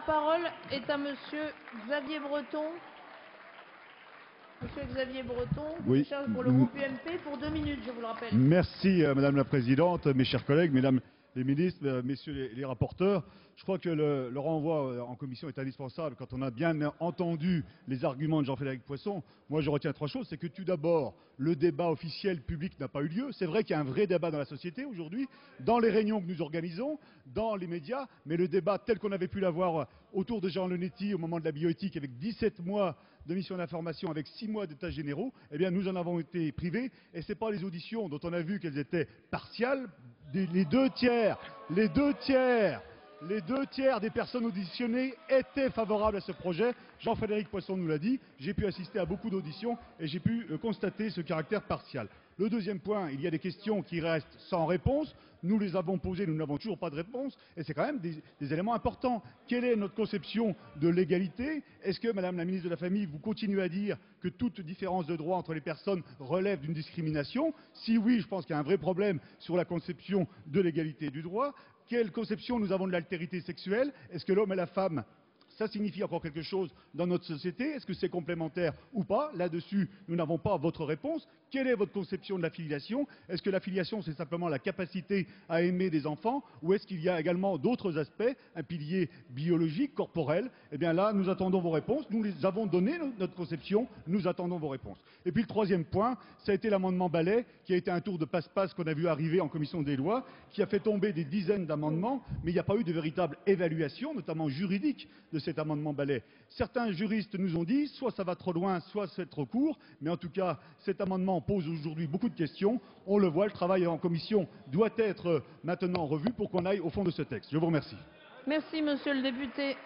La parole est à Monsieur Xavier Breton. Monsieur Xavier Breton, Oui. charge pour le groupe UMP pour 2 minutes, je vous le rappelle. Merci Madame la Présidente, mes chers collègues, Mesdames les ministres, Messieurs les rapporteurs. Je crois que le renvoi en commission est indispensable quand on a bien entendu les arguments de Jean-Frédéric Poisson. Moi, je retiens 3 choses. C'est que tout d'abord, le débat officiel public n'a pas eu lieu. C'est vrai qu'il y a un vrai débat dans la société aujourd'hui, dans les réunions que nous organisons, dans les médias, mais le débat tel qu'on avait pu l'avoir autour de Jean Leonetti au moment de la bioéthique, avec 17 mois de mission d'information, avec 6 mois d'états généraux, eh bien nous en avons été privés. Et ce n'est pas les auditions dont on a vu qu'elles étaient partiales. Les deux tiers des personnes auditionnées étaient favorables à ce projet. Jean-Frédéric Poisson nous l'a dit. J'ai pu assister à beaucoup d'auditions et j'ai pu constater ce caractère partial. Le deuxième point, il y a des questions qui restent sans réponse. Nous les avons posées, nous n'avons toujours pas de réponse. Et c'est quand même des éléments importants. Quelle est notre conception de l'égalité? Est-ce que, Madame la ministre de la Famille, vous continuez à dire que toute différence de droit entre les personnes relève d'une discrimination? Si oui, je pense qu'il y a un vrai problème sur la conception de l'égalité du droit. Quelle conception nous avons de l'altérité sexuelle? Est-ce que l'homme et la femme, ça signifie encore quelque chose dans notre société? Est-ce que c'est complémentaire ou pas? Là-dessus, nous n'avons pas votre réponse. Quelle est votre conception de la filiation? Est-ce que la filiation, c'est simplement la capacité à aimer des enfants? Ou est-ce qu'il y a également d'autres aspects, un pilier biologique, corporel? Eh bien là, nous attendons vos réponses. Nous les avons donné notre conception. Nous attendons vos réponses. Et puis le troisième point, ça a été l'amendement Balai, qui a été un tour de passe-passe qu'on a vu arriver en commission des lois, qui a fait tomber des dizaines d'amendements, mais il n'y a pas eu de véritable évaluation, notamment juridique, de cet amendement Balai. Certains juristes nous ont dit, soit ça va trop loin, soit c'est trop court, mais en tout cas, cet amendement pose aujourd'hui beaucoup de questions. On le voit, le travail en commission doit être maintenant revu pour qu'on aille au fond de ce texte. Je vous remercie. Merci, Monsieur le député.